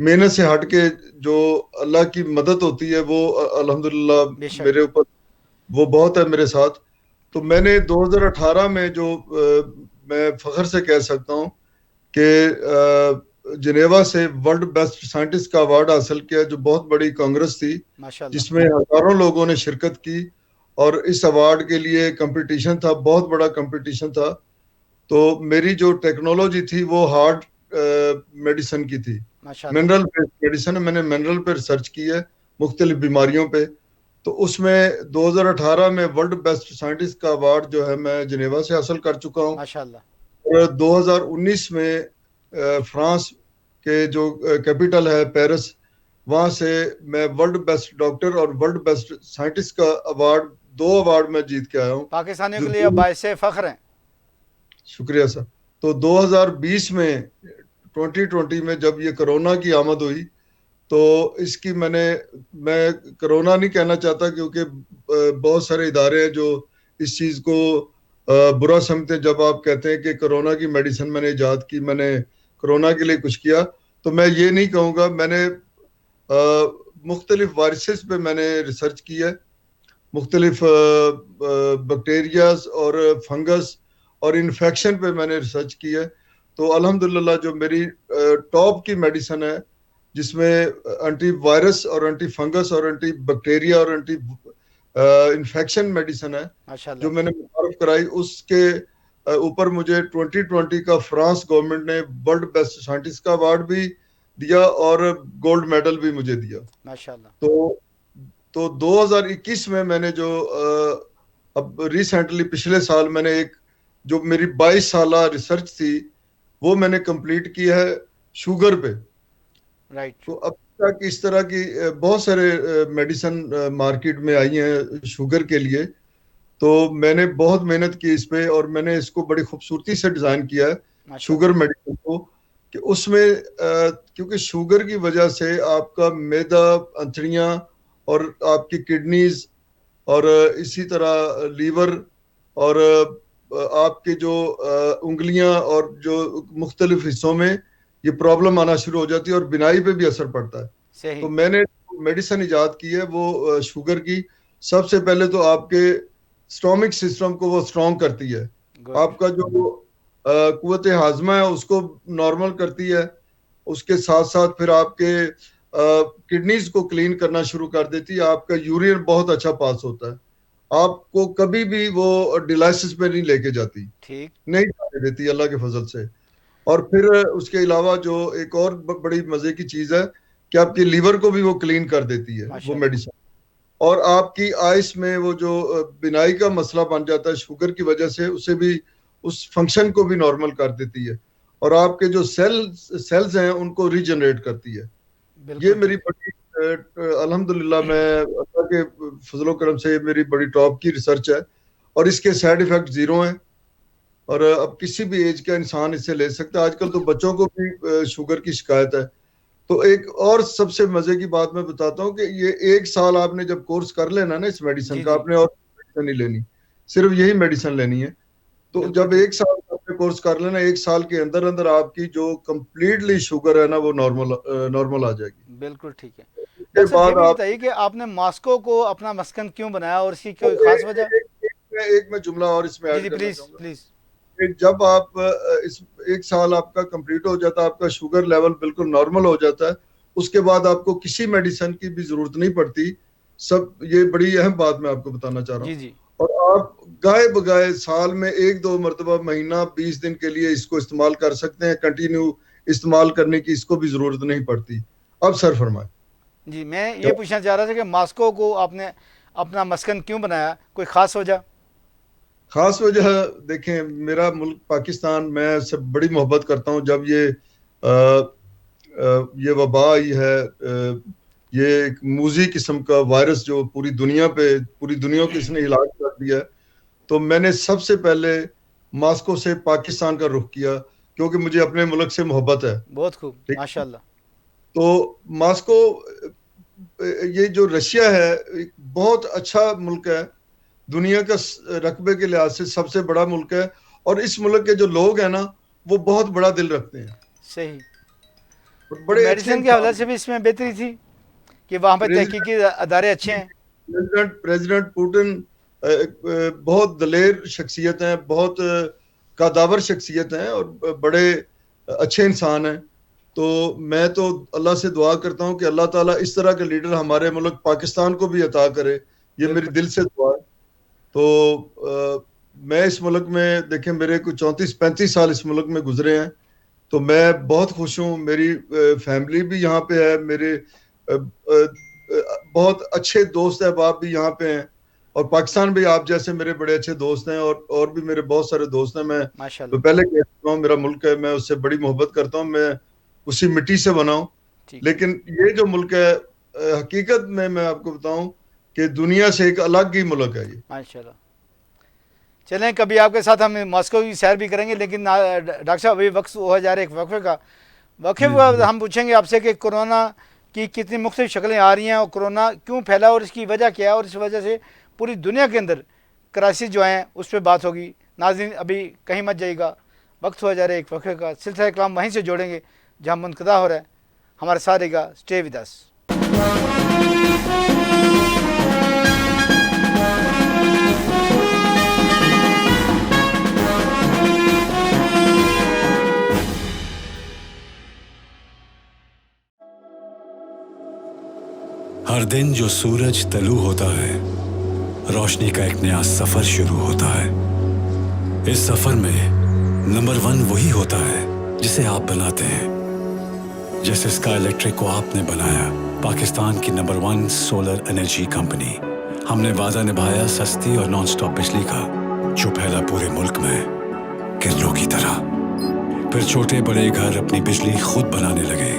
محنت سے ہٹ کے جو اللہ کی مدد ہوتی ہے وہ الحمدللہ بے شک میرے اوپر وہ بہت ہے میرے ساتھ. تو میں نے 2018 میں جو میں فخر سے کہہ سکتا ہوں کہ جنیوا سے ورلڈ بیسٹ سائنٹسٹ کا ایوارڈ حاصل کیا, جو بہت بڑی کانگریس تھی ماشاء اللہ. جس میں ہزاروں لوگوں نے شرکت کی, اور اس ایوارڈ کے لیے کمپٹیشن تھا, بہت بڑا کمپٹیشن تھا. تو میری جو ٹیکنالوجی تھی وہ ہارٹ میڈیسن کی تھی, ماشاء اللہ. منرل بیسڈ میڈیسن ہے. میں نے منرل پہ ریسرچ کی ہے, مختلف بیماریوں پہ. تو اس میں 2018 میں ورلڈ بیسٹ سائنٹسٹ کا ایوارڈ جو ہے میں جنیوا سے حاصل کر چکا ہوں. ماشاء اللہ. اور 2019 میں فرانس کے جو کیپٹل ہے پیرس, وہاں سے میں ورلڈ بیسٹ ڈاکٹر اور ورلڈ بیسٹ سائنٹسٹ کا ایوارڈ, 2 ایوارڈ میں جیت کے آیا ہوں. پاکستانیوں کے لیے باعث فخر ہیں. شکریہ سر. تو 2020 میں 2020 میں جب یہ کرونا کی آمد ہوئی تو اس کی میں کرونا نہیں کہنا چاہتا, کیونکہ بہت سارے ادارے ہیں جو اس چیز کو برا سمجھتے ہیں. جب آپ کہتے ہیں کہ کرونا کی میڈیسن میں نے ایجاد کی, میں نے کرونا کے لیے کچھ کیا, تو میں یہ نہیں کہوں گا. میں نے مختلف وائرسز پہ میں نے ریسرچ کی ہے, مختلف بیکٹیریاز اور فنگس اور انفیکشن پہ میں نے ریسرچ کی ہے. تو الحمدللہ جو میری ٹاپ کی میڈیسن ہے, جس میں اینٹی وائرس اور اینٹی فنگس اور اینٹی بیکٹیریا اور اینٹی انفیکشن میڈیسن ہے, ماشاء اللہ. جو میں نے متعارف کرائی, اس کے اوپر مجھے 2020 کا فرانس گورنمنٹ نے ورلڈ بیسٹ سائنٹسٹ کا ایوارڈ بھی دیا اور گولڈ میڈل بھی مجھے دیا. ماشاء اللہ. تو 2021 میں نے جو اب ریسنٹلی پچھلے سال میں نے ایک جو میری 22 سالہ ریسرچ تھی وہ میں نے کمپلیٹ کی ہے شوگر پہ. رائٹ. تو اب تک اس طرح کی بہت سارے میڈیسن مارکیٹ میں آئی ہیں شوگر کے لیے. تو میں نے بہت محنت کی اس پہ, اور میں نے اس کو بڑی خوبصورتی سے ڈیزائن کیا ہے شوگر میڈیسن کو, کہ اس میں کیونکہ شوگر کی وجہ سے آپ کا معدہ, انتڑیاں اور آپ کی کڈنیز اور اسی طرح لیور اور آپ کے جو انگلیاں اور جو مختلف حصوں میں یہ پرابلم آنا شروع ہو جاتی ہے, اور بینائی پہ بھی اثر پڑتا ہے. صحیح. تو میں نے میڈیسن ایجاد کی ہے وہ شوگر کی. سب سے پہلے تو آپ کے سٹامک سسٹم کو وہ سٹرونگ کرتی ہے, آپ کا جو قوت ہاضمہ ہے اس کو نارمل کرتی ہے. اس کے ساتھ ساتھ پھر آپ کے کڈنیز کو کلین کرنا شروع کر دیتی ہے. آپ کا یورین بہت اچھا پاس ہوتا ہے, آپ کو کبھی بھی وہ ڈیلائسس پہ نہیں لے کے جاتی, ٹھیک. نہیں جانے دیتی اللہ کے فضل سے. اور پھر اس کے علاوہ جو ایک اور بڑی مزے کی چیز ہے کہ آپ کے لیور کو بھی وہ کلین کر دیتی ہے وہ میڈیسن. اور آپ کی آئس میں وہ جو بینائی کا مسئلہ بن جاتا ہے شوگر کی وجہ سے, اسے بھی اس فنکشن کو بھی نارمل کر دیتی ہے, اور آپ کے جو سیلز ہیں ان کو ریجنریٹ کرتی ہے. یہ میری بڑی الحمدللہ میں اللہ کے فضل و کرم سے میری بڑی ٹاپ کی ریسرچ ہے, اور اس کے سائیڈ ایفیکٹ 0 ہیں, اور اب کسی بھی ایج کا انسان اس سے لے سکتا ہے. آج کل تو بچوں کو بھی شوگر کی شکایت ہے. تو ایک اور سب سے مزے کی بات میں بتاتا ہوں کہ یہ 1 سال آپ نے جب کورس کر لینا نا اس میڈیسن کا, آپ نے اور میڈیسن نہیں لینی, صرف یہی میڈیسن لینی ہے. تو جب 1 سال آپ نے کورس کر لینا, 1 سال کے اندر اندر آپ کی جو کمپلیٹلی شوگر ہے نا وہ نارمل آ جائے گی. بالکل ٹھیک ہے. اس کے بعد یہ بھی بتائیے کہ آپ نے ماسکو کو اپنا مسکن کیوں بنایا, اور اس کی کوئی خاص وجہ؟ ایک میں جملہ اور اس میں جی ایڈ کرنا پلیز چاہوں گا. پلیز. جب آپ 1 سال آپ کا کمپلیٹ ہو جاتا ہے, آپ کا شوگر لیول بالکل نارمل ہو جاتا ہے, اس کے بعد آپ کو کسی میڈیسن کی بھی ضرورت نہیں پڑتی. یہ بڑی اہم بات میں آپ کو بتانا چاہ رہا ہوں. جی جی. اور آپ گائے بگائے سال میں 1-2 مرتبہ, مہینہ 20 دن کے لیے اس کو استعمال کر سکتے ہیں. کنٹینیو استعمال کرنے کی اس کو بھی ضرورت نہیں پڑتی. اب سر فرمائیں. جی میں یہ پوچھنا چاہ رہا تھا کہ ماسکو کو آپ نے اپنا مسکن کیوں بنایا, کوئی خاص وجہ؟ خاص وجہ دیکھیں, میرا ملک پاکستان, میں سے بڑی محبت کرتا ہوں. جب یہ وبا آئی ہے, یہ ایک موذی قسم کا وائرس جو پوری دنیا کو اس نے ہلاک کر دیا ہے, تو میں نے سب سے پہلے ماسکو سے پاکستان کا رخ کیا, کیونکہ مجھے اپنے ملک سے محبت ہے. بہت خوب, ماشاءاللہ. تو ماسکو, یہ جو رشیا ہے ایک بہت اچھا ملک ہے, دنیا کا رقبے کے لحاظ سے سب سے بڑا ملک ہے, اور اس ملک کے جو لوگ ہیں نا وہ بہت بڑا دل رکھتے ہیں. صحیح. اور تو بڑے اچھے میڈیسن کے حوالے انسان سے بھی اس میں بہتری تھی کہ وہاں پہ تحقیقی ادارے اچھے ہیں. پریزیڈنٹ پوٹن بہت دلیر شخصیت ہیں, بہت قادور شخصیت ہیں اور بڑے اچھے انسان ہیں. تو میں تو اللہ سے دعا کرتا ہوں کہ اللہ تعالیٰ اس طرح کے لیڈر ہمارے ملک پاکستان کو بھی عطا کرے. یہ میری بالکل. دل سے دعا ہے. تو میں اس ملک میں دیکھیں میرے کو 34-35 سال اس ملک میں گزرے ہیں, تو میں بہت خوش ہوں. میری فیملی بھی یہاں پہ ہے, میرے بہت اچھے دوست احباب بھی یہاں پہ ہیں, اور پاکستان بھی آپ جیسے میرے بڑے اچھے دوست ہیں, اور بھی میرے بہت سارے دوست ہیں. میں ماشاء تو اللہ. پہلے کہتا ہوں میرا ملک ہے, میں اس سے بڑی محبت کرتا ہوں, میں اسی مٹی سے بنا ہوں. ٹھیک. لیکن یہ جو ملک ہے حقیقت میں آپ کو بتاؤں کہ دنیا سے ایک الگ ہی ملک ہے یہ. ماشاء اللہ. چلیں کبھی آپ کے ساتھ ہم ماسکو کی سیر بھی کریں گے, لیکن ڈاکٹر صاحب ابھی وقت ہو جا رہا ہے ایک وقفے کا. وقفے جی ہم پوچھیں گے آپ سے کہ کورونا کی کتنی مختلف شکلیں آ رہی ہیں, اور کورونا کیوں پھیلا اور اس کی وجہ کیا ہے, اور اس وجہ سے پوری دنیا کے اندر کرائسس جو ہیں اس پہ بات ہوگی. ناظرین ابھی کہیں مت جائے گا, وقت ہو جا رہا ہے ایک وقفے کا. سلسلہ کلام وہیں سے جوڑیں گے جہاں منقطع ہو رہا ہے. ہمارے ساتھ رہے گا, اسٹے ود اس. ہر دن جو سورج طلوع ہوتا ہے, روشنی کا ایک نیا سفر شروع ہوتا ہے. اس سفر میں نمبر 1 وہی ہوتا ہے جسے آپ بناتے ہیں. جیسے اسکائی الیکٹرک کو آپ نے بنایا, پاکستان کی نمبر 1 سولر انرجی کمپنی. ہم نے وعدہ نبھایا سستی اور نان سٹاپ بجلی کا, جو پھیلا پورے ملک میں کرلوں کی طرح. پھر چھوٹے بڑے گھر اپنی بجلی خود بنانے لگے.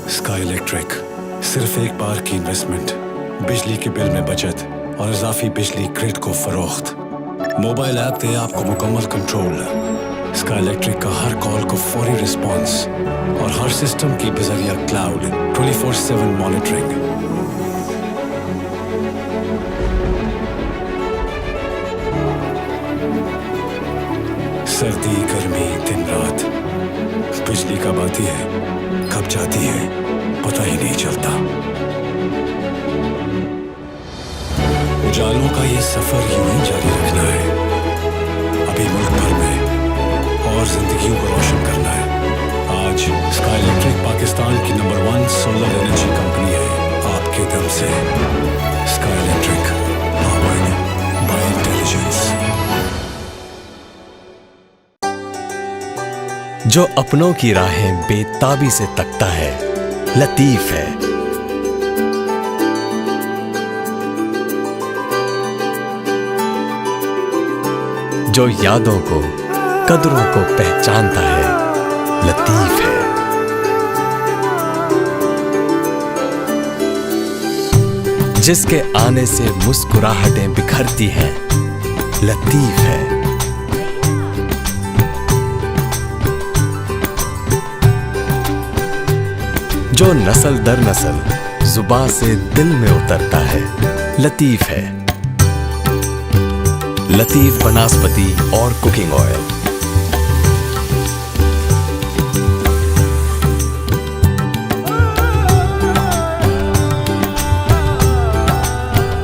اسکائی الیکٹرک صرف ایک بار کی انویسٹمنٹ, بجلی کے بل میں بچت اور اضافی بجلی گرڈ کو فروخت. موبائل ایپ دے آپ کو مکمل کنٹرول. اسکائی الیکٹرک کا ہر کال کو فوری رسپانس, اور ہر سسٹم کی بذریعہ کلاؤڈ 24/7 مانیٹرنگ. سردی گرمی دن رات بجلی کب آتی ہے کب جاتی ہے پتہ ہی نہیں چلتا. اجالوں کا یہ سفر یوں ہی جاری رکھنا ہے. ابھی ملک بھر میں اور زندگیوں کو روشن کرنا ہے. آج اسکائی الیکٹرک پاکستان کی نمبر 1 سولر انرجی کمپنی ہے. آپ کے دم سے sky electric, powered by intelligence. جو اپنوں کی راہیں بے تابی سے تکتا ہے, لطیف ہے. جو یادوں کو قدروں کو پہچانتا ہے, لطیف ہے. جس کے آنے سے مسکراہٹیں بکھرتی ہیں, لطیف ہے. جو نسل در نسل زباں سے دل میں اترتا ہے, لطیف ہے. لطیف بناسپتی اور کوکنگ آئل.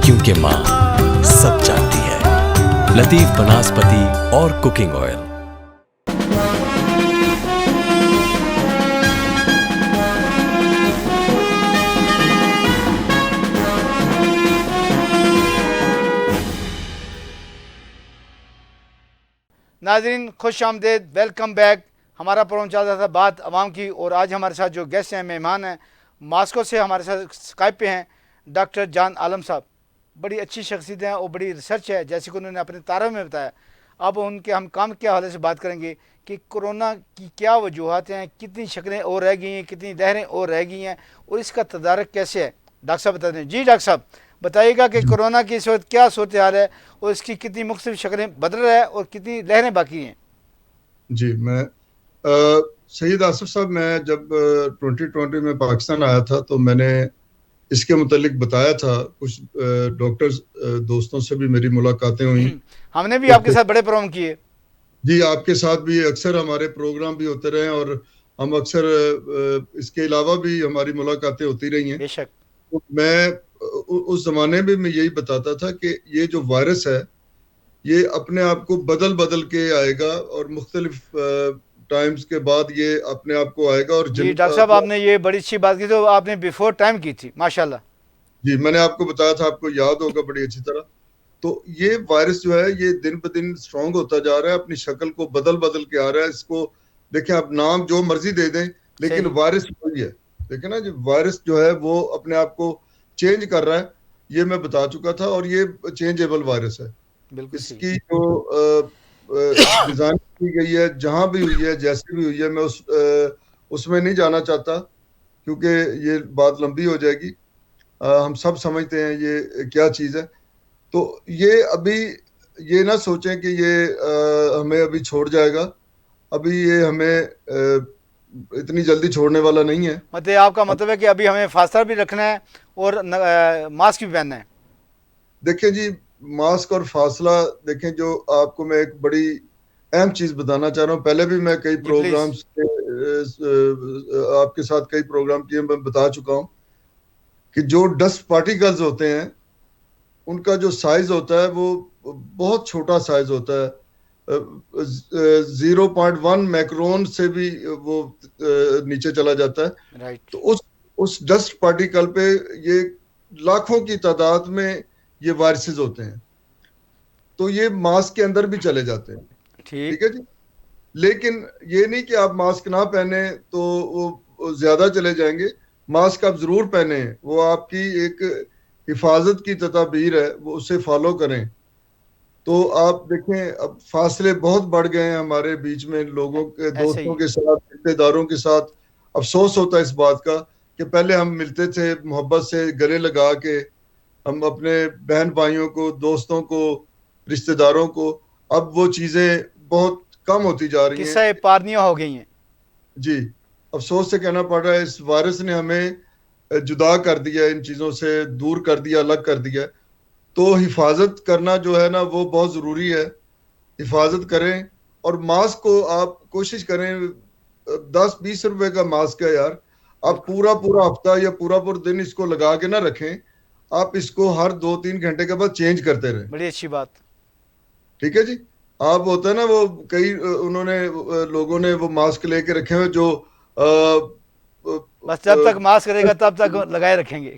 کیونکہ ماں سب جانتی ہے. لطیف بناسپتی اور کوکنگ آئل. ناظرین خوش آمدید, ویلکم بیک. ہمارا پروگرام چل رہا تھا بات عوام کی, اور آج ہمارے ساتھ جو گیسٹ ہیں, مہمان ہیں, ماسکو سے ہمارے ساتھ اسکائپ پہ ہیں ڈاکٹر جان عالم صاحب. بڑی اچھی شخصیت ہیں اور بڑی ریسرچ ہے, جیسے کہ انہوں نے اپنے تعارف میں بتایا. اب ان کے ہم کام کے حوالے سے بات کریں گے کہ کورونا کی کیا وجوہات ہیں, کتنی شکلیں اور رہ گئی ہیں, کتنی لہریں اور رہ گئی ہیں, اور اس کا تدارک کیسے ہے. ڈاکٹر صاحب بتا دیں. جی ڈاکٹر صاحب بتائیے گا کہ کورونا کی اس وقت کیا صورتحال ہے, اور اس کی کتنی مختلف شکلیں بدل رہا ہے اور کتنی لہریں باقی ہیں. جی میں سید آصف صاحب, میں جب 2020 میں پاکستان آیا تھا تو میں نے اس کے متعلق بتایا تھا. کچھ ڈاکٹرز دوستوں سے بھی میری ملاقاتیں ہوئیں. ہم نے بھی آپ کے ساتھ بڑے پروگرام کیے. جی آپ کے ساتھ بھی اکثر ہمارے پروگرام بھی ہوتے رہے, اور ہم اکثر اس کے علاوہ بھی ہماری ملاقاتیں ہوتی رہی ہیں. بے شک. میں اس زمانے میں یہی بتاتا تھا کہ یہ جو وائرس ہے یہ اپنے آپ کو بدل کے آئے گا اور مختلف ٹائمز کے بعد یہ اپنے آپ کو آئے گا. اور جی ڈاکٹر صاحب آپ نے یہ بڑی اچھی بات کی، تو آپ نے بیفور ٹائم کی تھی ماشاءاللہ. جی میں نے آپ کو بتایا تھا، آپ کو یاد ہوگا بڑی اچھی طرح. تو یہ وائرس جو ہے یہ دن بدن سٹرونگ ہوتا جا رہا ہے، اپنی شکل کو بدل کے آ رہا ہے. اس کو دیکھیں آپ نام جو مرضی دے دیں لیکن صحیح. وائرس وہی ہے. دیکھیں نا جی وائرس جو ہے وہ اپنے آپ کو چینج کر رہا ہے. یہ میں بتا چکا تھا اور یہ چینجیبل وائرس ہے. بالکل اس صحیح. کی جو ڈیزائن کی گئی ہے جہاں بھی ہوئی ہے جیسے بھی ہوئی ہے میں اس میں نہیں جانا چاہتا کیونکہ یہ بات لمبی ہو جائے گی. ہم سب سمجھتے ہیں یہ کیا چیز ہے. تو یہ ابھی یہ نہ سوچیں کہ یہ ہمیں ابھی چھوڑ جائے گا. ابھی یہ ہمیں اتنی جلدی چھوڑنے والا نہیں ہے. مطلب آپ کا مطلب ہے کہ ابھی ہمیں فاصلہ بھی رکھنا ہے اور ماسک بھی پہننا ہے. دیکھیں جی ماسک اور فاصلہ دیکھیں، جو آپ کو میں ایک بڑی اہم چیز بتانا چاہ رہا ہوں. پہلے بھی میں کئی جی پلیز. پروگرامز آپ کے ساتھ کئی پروگرام کیے میں بتا چکا ہوں کہ جو ڈسٹ پارٹیکلز ہوتے ہیں ان کا جو سائز ہوتا ہے وہ بہت چھوٹا سائز ہوتا ہے. 0.1 میکرون سے بھی وہ نیچے چلا جاتا ہے. رائٹ. تو اس ڈسٹ پارٹیکل پہ یہ لاکھوں کی تعداد میں یہ وائرسز ہوتے ہیں. تو یہ ماسک کے اندر بھی چلے جاتے ہیں. ٹھیک ہے جی. لیکن یہ نہیں کہ آپ ماسک نہ پہنے تو وہ زیادہ چلے جائیں گے. ماسک آپ ضرور پہنے، وہ آپ کی ایک حفاظت کی تدابیر ہے، وہ اسے فالو کریں. تو آپ دیکھیں اب فاصلے بہت بڑھ گئے ہیں ہمارے بیچ میں، لوگوں کے ایسے دوستوں ہی. کے ساتھ رشتے داروں کے ساتھ. افسوس ہوتا ہے اس بات کا کہ پہلے ہم ملتے تھے محبت سے گلے لگا کے، ہم اپنے بہن بھائیوں کو، دوستوں کو، رشتے داروں کو. اب وہ چیزیں بہت کم ہوتی جا رہی ہیں. قصہ پارنیاں ہو گئی ہیں. جی افسوس سے کہنا پڑ رہا ہے اس وائرس نے ہمیں جدا کر دیا، ان چیزوں سے دور کر دیا، الگ کر دیا. تو حفاظت کرنا جو ہے نا وہ بہت ضروری ہے. حفاظت کریں اور ماسک کو آپ کوشش کریں 10-20 روپے کا ماسک ہے یار، آپ پورا ہفتہ یا پورا دن اس کو لگا کے نہ رکھیں. آپ اس کو ہر 2-3 گھنٹے کے بعد چینج کرتے رہیں. بڑی اچھی بات. ٹھیک ہے جی. آپ ہوتا ہے نا وہ کئی لوگوں نے وہ ماسک لے کے رکھے ہوئے جو بس جب تک ماسک رہے گا تب تک لگائے رکھیں گے.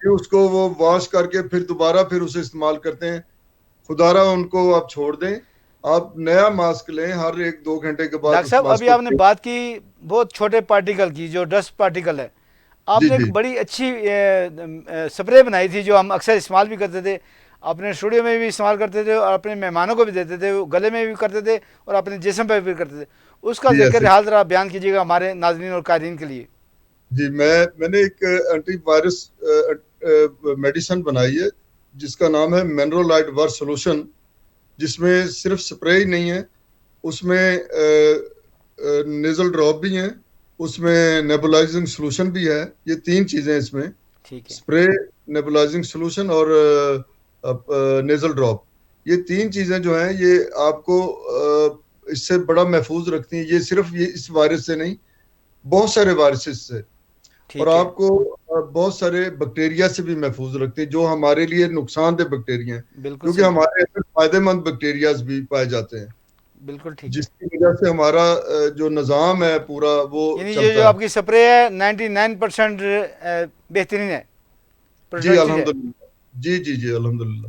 اس کو وہ واش کر کے پھر دوبارہ پھر اسے استعمال کرتے ہیں. خدا را ان کو آپ چھوڑ دیں، آپ نیا ماسک لیں ہر 1-2 گھنٹے کے بعد. ڈاکٹر صاحب ابھی آپ نے بات کی بہت چھوٹے پارٹیکل کی، جو ڈسٹ پارٹیکل ہے. آپ نے ایک بڑی اچھی سپرے بنائی تھی جو ہم اکثر استعمال بھی کرتے تھے، اپنے اسٹوڈیو میں بھی استعمال کرتے تھے اور اپنے مہمانوں کو بھی دیتے تھے، گلے میں بھی کرتے تھے اور اپنے جسم پہ بھی کرتے تھے. اس کا ذکر حال ذرا بیان کیجیے گا ہمارے ناظرین اور قارئین کے لیے. جی میں نے ایک اینٹی وائرس میڈیسن بنائی ہے جس کا نام ہے مینرولائٹ ور سولوشن، جس میں صرف سپرے ہی نہیں ہے، اس میں نیزل ڈراپ بھی ہیں، اس میں نیبولائزنگ سولوشن بھی ہے. یہ 3 چیزیں اس میں، سپرے، نیبولائزنگ سولوشن اور نیزل ڈراپ. یہ 3 چیزیں جو ہیں یہ آپ کو اس سے بڑا محفوظ رکھتی ہیں. یہ صرف اس وائرس سے نہیں، بہت سارے وائرسز سے، اور آپ کو بہت سارے بیکٹیریا سے بھی محفوظ رکھتے ہیں جو ہمارے لیے نقصان دہ بیکٹیریا ہیں، کیونکہ ہمارے اندر فائدہ مند بیکٹیریاز بھی پائے جاتے ہیں. بالکل ٹھیک. جس کی وجہ سے ہمارا جو نظام ہے پورا وہ یعنی چلتا ہے. جو آپ کی سپرے ہے 99% بہترین ہے. جی الحمدللہ. جی الحمدللہ.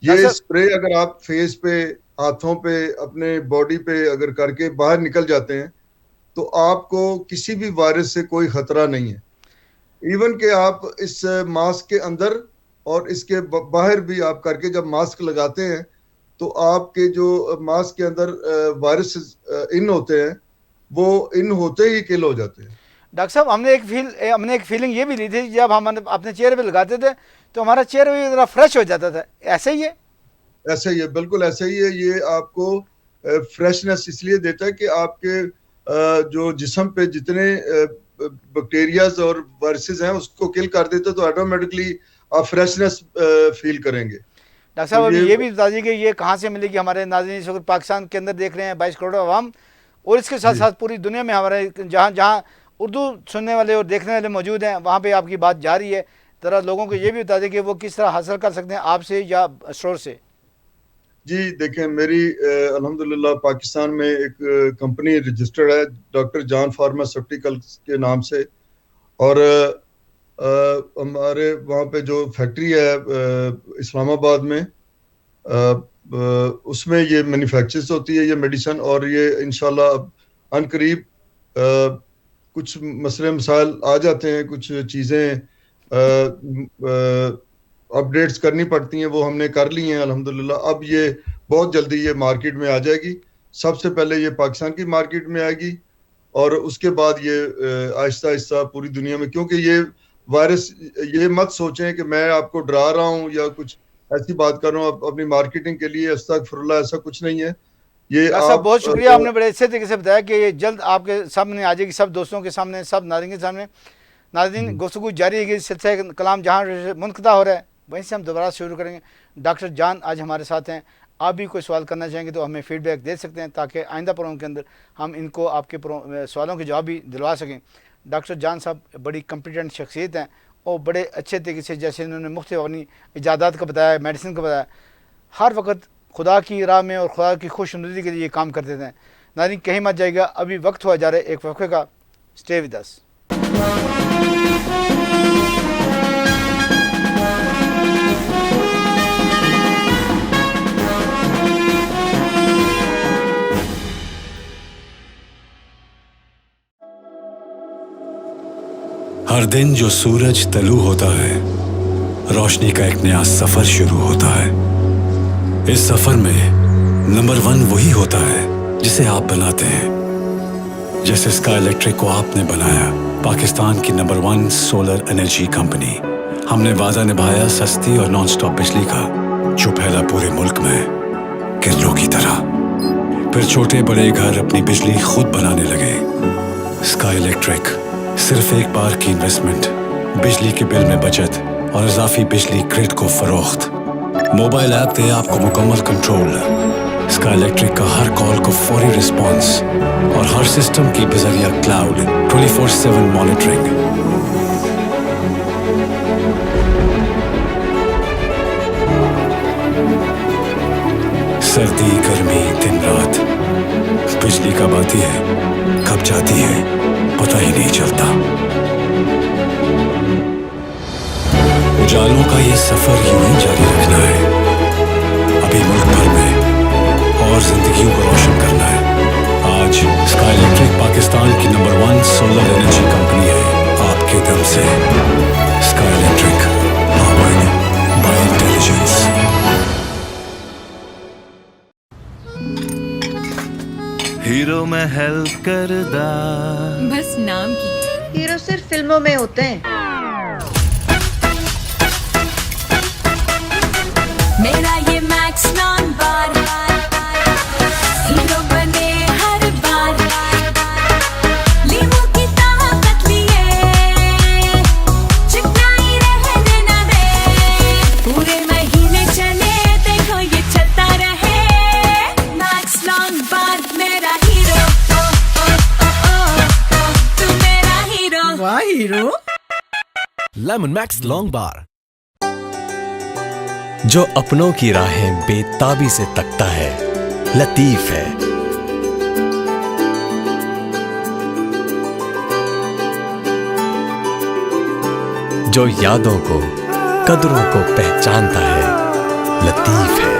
یہ سپرے اگر آپ فیس پہ، ہاتھوں پہ، اپنے باڈی پہ اگر کر کے باہر نکل جاتے ہیں تو آپ کو کسی بھی وائرس سے کوئی خطرہ نہیں ہے. ایون کہ آپ اس ماسک کے اندر اور اس کے باہر بھی آپ کر کے جب ماسک لگاتے ہیں تو آپ کے جو ماسک کے اندر وائرس ان ہوتے ہیں وہ ان ہوتے ہی کل ہو جاتے ہیں. ڈاکٹر صاحب ہم نے ایک فیلنگ یہ بھی لی تھی جب ہم اپنے چہرے پہ لگاتے تھے تو ہمارا چہرہ بھی ذرا فریش ہو جاتا تھا. ایسے ہی ہے؟ ایسے ہی ہے، بالکل ایسے ہی ہے. یہ آپ کو فریشنس اس لیے دیتا ہے کہ آپ کے جو جسم پہ جتنے بیکٹیریاز اور وائرسز ہیں اس کو کل کر دیتے تو آٹومیٹکلی آپ فریشنس فیل کریں گے. ڈاکٹر صاحب ابھی یہ بھی بتا دیجیے کہ یہ کہاں سے ملے گی؟ ہمارے ناظرین اس وقت پاکستان کے اندر دیکھ رہے ہیں 22 کروڑ عوام، اور اس کے ساتھ ساتھ پوری دنیا میں ہمارے جہاں جہاں اردو سننے والے اور دیکھنے والے موجود ہیں وہاں پہ آپ کی بات جاری ہے. ذرا لوگوں کو یہ بھی بتا دیں کہ وہ کس طرح حاصل کر سکتے ہیں آپ سے یا اسٹور سے. جی دیکھیں میری الحمدللہ پاکستان میں ایک کمپنی رجسٹرڈ ہے ڈاکٹر جان فارماسیوٹیکلز کے نام سے, اور ہمارے وہاں پہ جو فیکٹری ہے اسلام آباد میں اس میں یہ مینوفیکچرز ہوتی ہے یہ میڈیسن, اور یہ انشاءاللہ اب ان قریب کچھ مسئلے مسائل آ جاتے ہیں, کچھ چیزیں اپڈیٹس کرنی پڑتی ہیں, وہ ہم نے کر لی ہیں الحمدللہ. اب یہ بہت جلدی یہ مارکیٹ میں آ جائے گی. سب سے پہلے یہ پاکستان کی مارکیٹ میں آئے گی اور اس کے بعد یہ آہستہ آہستہ پوری دنیا میں, کیونکہ یہ وائرس, یہ مت سوچیں کہ میں آپ کو ڈرا رہا ہوں یا کچھ ایسی بات کر رہا ہوں اپنی مارکیٹنگ کے لیے, استغفراللہ, ایسا کچھ نہیں ہے. یہ صاحب بہت شکریہ, آپ نے بڑے اچھے طریقے سے بتایا کہ یہ جلد آپ کے سامنے آ جائے گی, سب دوستوں کے سامنے, سب ناظرین کے سامنے. ناظرین گفتگو جاری ہے کہ سلسلہ کلام جہاں منقطع ہو رہا ہے وہیں سے ہم دوبارہ شروع کریں گے. ڈاکٹر جان آج ہمارے ساتھ ہیں. آپ بھی کوئی سوال کرنا چاہیں گے تو ہمیں فیڈ بیک دے سکتے ہیں تاکہ آئندہ پروگرام کے اندر ہم ان کو آپ کے سوالوں کے جواب بھی دلوا سکیں. ڈاکٹر جان صاحب بڑی کمپیٹنٹ شخصیت ہیں اور بڑے اچھے طریقے سے, جیسے انہوں نے مختلف اپنی ایجادات کا بتایا, میڈیسن کا بتایا, ہر وقت خدا کی راہ میں اور خدا کی خوش آمدیدی کے لیے یہ کام کرتے تھے. ناظرین کہیں مت جائے گا, ابھی وقت ہوا جا رہا ہے ایک وقفے کا. Stay with us. ہر دن جو سورج طلوع ہوتا ہے روشنی کا ایک نیا سفر شروع ہوتا ہے. اس سفر میں نمبر 1 وہی ہوتا ہے جسے آپ بناتے ہیں. جیسے اسکائی الیکٹرک کو آپ نے بنایا, پاکستان کی نمبر 1 سولر انرجی کمپنی. ہم نے وعدہ نبھایا سستی اور نان سٹاپ بجلی کا, جو پھیلا پورے ملک میں کرلوں کی طرح. پھر چھوٹے بڑے گھر اپنی بجلی خود بنانے لگے. اسکائی الیکٹرک صرف ایک بار کی انویسٹمنٹ, بجلی کے بل میں بچت اور اضافی بجلی گرڈ کو فروخت. موبائل ایپ دے آپ کو مکمل کنٹرول. اسکائی الیکٹرک کا ہر کال کو فوری رسپانس اور ہر سسٹم کی بذریعہ کلاؤڈ 24/7 مانیٹرنگ. سردی گرمی دن رات بجلی کب آتی ہے کب جاتی ہے پتہ ہی نہیں چلتا. اجالوں کا یہ سفر یوں ہی جاری رکھنا ہے. ابھی ملک بھر میں اور زندگیوں کو روشن کرنا ہے. آج اسکائی الیکٹرک پاکستان کی نمبر 1 سولر انرجی کمپنی ہے آپ کے دم سے. Sky electric powered by intelligence. Hero میں ہیلپ کردہ بس نام کی. ہیرو صرف فلموں میں ہوتے ہیں. میرا یہ میکس نان بار ہیرو بنے ہر بار. لیمو کی طاقت لیے چکنائی رہنے نہ دے. پورے مہینے چلے دیکھو یہ چلتا رہے. میکس نان بار میرا ہیرو, تو میرا ہیرو. واہ ہیرو. لیمن میکس لانگ بار, جو اپنوں کی راہیں بے تابی سے تکتا ہے, لطیف ہے. جو یادوں کو قدروں کو پہچانتا ہے, لطیف ہے.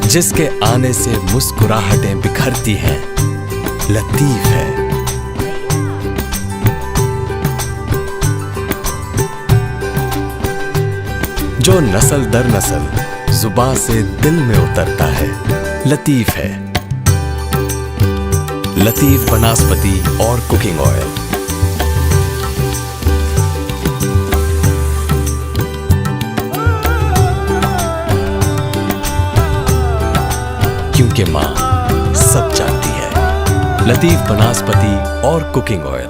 جس کے آنے سے مسکراہٹیں بکھرتی ہیں, لطیف ہے. جو نسل در نسل زباں سے دل میں اترتا ہے, لطیف ہے. لطیف بناسپتی اور کوکنگ آئل. کیونکہ ماں سب جانتی ہے. لطیف بناسپتی اور کوکنگ آئل.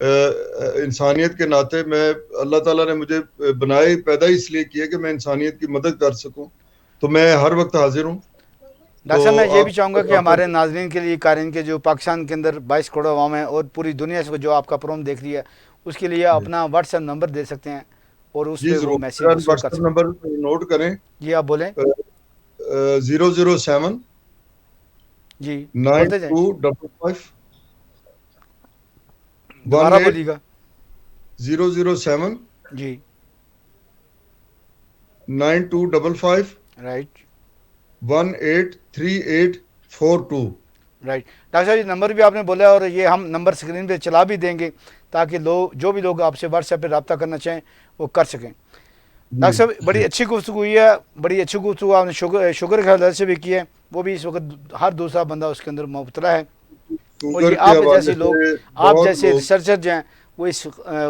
انسانیت کے ناطے میں اللہ تعالیٰ نے مجھے بنائے پیدا اس لیے کیا کہ میں انسانیت کی مدد کر سکوں، تو میں ہر وقت حاضر ہوں. ڈاکٹر صاحب میں یہ بھی چاہوں گا کہ ہمارے ناظرین کے لیے، قارئین کے جو پاکستان کے اندر 22 کروڑ عوام ہیں اور پوری دنیا سے جو آپ کا پروگرام دیکھ رہی ہے، اس کے لیے اپنا واٹس ایپ نمبر دے سکتے ہیں اور اس پہ وہ میسیج وصول کر واٹس سکتے ایپ ہیں. نمبر نوٹ کریں. جی آپ بولیں. 007 جی بولتے جائیں. 9255 دوبارہ بولیے گا. 007 جی 9255 رائٹ 183842. رائٹ. ڈاکٹر صاحب یہ نمبر بھی آپ نے بولا ہے اور یہ ہم نمبر اسکرین پہ چلا بھی دیں گے تاکہ جو بھی لوگ آپ سے واٹس ایپ پہ رابطہ کرنا چاہیں وہ کر سکیں. ڈاکٹر صاحب بڑی اچھی گفتگو ہوئی ہے، بڑی اچھی گفتگو آپ نے شوگر کے حوالے سے بھی کی ہے. وہ بھی اس وقت ہر دوسرا بندہ اس کے اندر مبتلا ہے اور یہ آپ جیسے لوگ، آپ جیسے ریسرچر جو ہیں وہ اس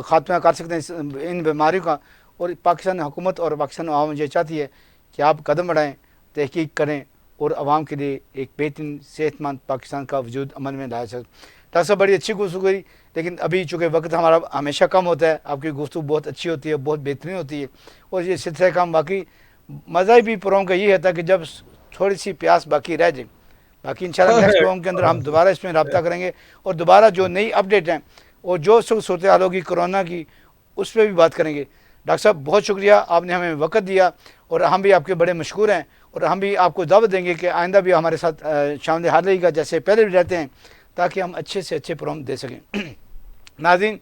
خاتمہ کر سکتے ہیں ان بیماریوں کا. اور پاکستان حکومت اور پاکستان عوام یہ چاہتی ہے کہ آپ قدم بڑھائیں، تحقیق کریں اور عوام کے لیے ایک بہترین صحت مند پاکستان کا وجود عمل میں لایا جائے. ڈاکٹر صاحب بڑی اچھی گفتگو ہوئی، لیکن ابھی چونکہ وقت ہمارا ہمیشہ کم ہوتا ہے، آپ کی گفتگو بہت اچھی ہوتی ہے، بہت بہترین ہوتی ہے. اور یہ سلسلہ کام باقی مذہبی پروگرام کا یہ ہے کہ جب تھوڑی سی پیاس باقی رہ جائے، باقی انشاءاللہ نیکسٹ پروگرام کے اندر ہم دوبارہ اس میں رابطہ کریں گے اور دوبارہ جو نئی اپڈیٹ ہیں اور جو صورتحال ہوگی کرونا کی اس پہ بھی بات کریں گے. ڈاکٹر صاحب بہت شکریہ، آپ نے ہمیں وقت دیا اور ہم بھی آپ کے بڑے مشکور ہیں اور ہم بھی آپ کو دعوت دیں گے کہ آئندہ بھی ہمارے ساتھ شامل حال رہے گا جیسے پہلے بھی رہتے ہیں تاکہ ہم اچھے سے اچھے پروگرام دے سکیں. ناظرین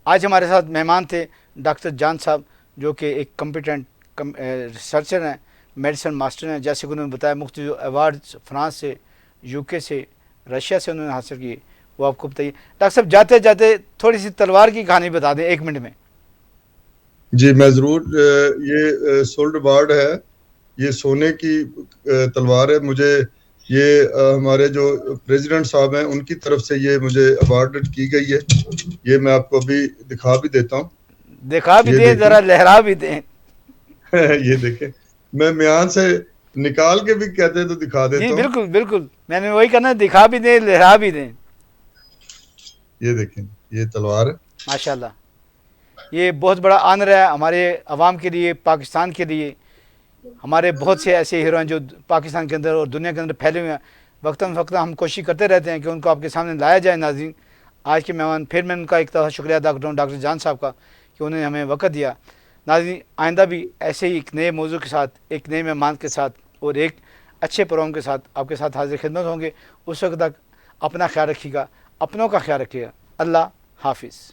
آج ہمارے ساتھ مہمان تھے ڈاکٹر جان صاحب جو کہ ایک کمپیٹنٹ ریسرچر ہیں، میڈیسن ماسٹر ہیں. جیسے کہ انہوں نے بتایا مختلف ایوارڈز فرانس سے، UK سے، رشیا سے انہوں نے حاصل کیے، وہ آپ کو بتائیے. ڈاکٹر صاحب جاتے جاتے تھوڑی سی تلوار کی کہانی بتا دیں 1 منٹ میں. جی میں ضرور. یہ سولڈ ایوارڈ ہے، یہ سونے کی تلوار ہے. مجھے یہ ہمارے جو پریزیڈنٹ صاحب ہیں ان کی طرف سے یہ مجھے ایوارڈ کی گئی ہے. یہ میں آپ کو ابھی دکھا بھی دیتا ہوں. دکھا بھی دیں، ذرا لہرا بھی دیں. یہ دیکھیں، میں میان سے نکال کے بھی کہتے ہیں تو دکھا دیتا ہوں. بالکل بالکل، میں نے وہی کرنا، دکھا بھی دیں لہرا بھی دیں. یہ دیکھیں، یہ تلوار ہے. ماشاءاللہ یہ بہت بڑا آنر ہے ہمارے عوام کے لیے، پاکستان کے لیے. ہمارے بہت سے ایسے ہیرو ہیں جو پاکستان کے اندر اور دنیا کے اندر پھیلے ہوئے ہیں. وقتاً فوقتاً ہم کوشش کرتے رہتے ہیں کہ ان کو آپ کے سامنے لایا جائے. ناظرین آج کے مہمان پھر میں ان کا ایک طرح شکریہ ادا کرتا ہوں ڈاکٹر جان صاحب کا کہ انہوں نے ہمیں وقت دیا. ناظرین آئندہ بھی ایسے ہی ایک نئے موضوع کے ساتھ، ایک نئے مہمان کے ساتھ اور ایک اچھے پروگرام کے ساتھ آپ کے ساتھ حاضر خدمت ہوں گے. اس وقت تک اپنا خیال رکھیے گا، اپنوں کا خیال رکھیے گا. اللہ حافظ.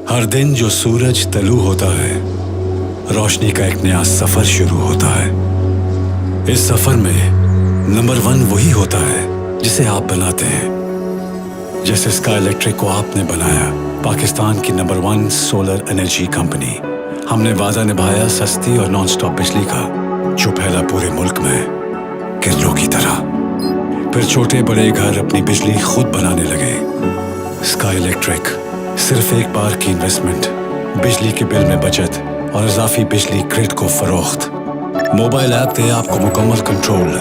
ہر دن جو سورج طلوع ہوتا ہے، روشنی کا ایک نیا سفر شروع ہوتا ہے. اس سفر میں نمبر 1 وہی ہوتا ہے جسے آپ بناتے ہیں. جیسے اسکائی الیکٹرک کو آپ نے بنایا، پاکستان کی نمبر 1 سولر انرجی کمپنی. ہم نے وعدہ نبھایا سستی اور نان سٹاپ بجلی کا، جو پھیلا پورے ملک میں کرلوں کی طرح. پھر چھوٹے بڑے گھر اپنی بجلی خود بنانے لگے. اسکائی الیکٹرک صرف ایک بار کی انویسٹمنٹ، بجلی کے بل میں بچت اور اضافی بجلی گرڈ کو فروخت. موبائل ایپ دے آپ کو مکمل کنٹرول.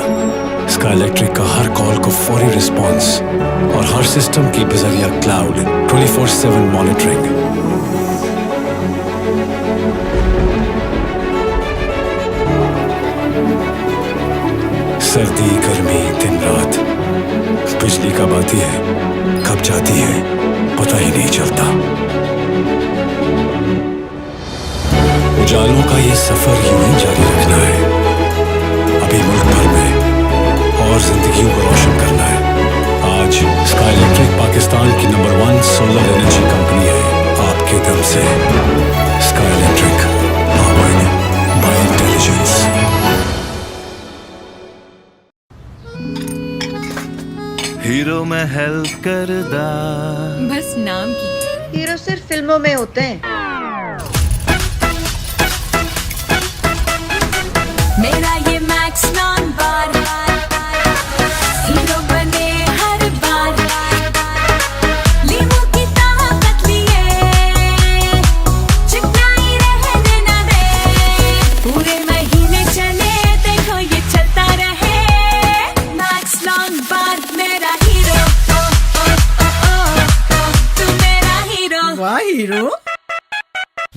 اسکائی الیکٹرک کا ہر کال کو فوری رسپانس اور ہر سسٹم کی بذریعہ کلاؤڈ 24/7 مانیٹرنگ. سردی گرمی دن رات بجلی کب آتی ہے کب جاتی ہے پتہ ہی نہیں چلتا. اجالوں کا یہ سفر یوں ہی جاری رکھنا ہے. ابھی ملک بھر میں اور زندگیوں کو روشن کرنا ہے. آج اسکائی الیکٹرک پاکستان کی نمبر 1 سولر انرجی کمپنی ہے. آپ کے دم سے sky electric, powered by intelligence. Hero میں ہیلپ کردہ بس نام کی. ہیرو صرف فلموں میں ہوتے ہیں. میرا یہ میکس نان بار ہیرو بنے ہر بار. لیمو کی طاقت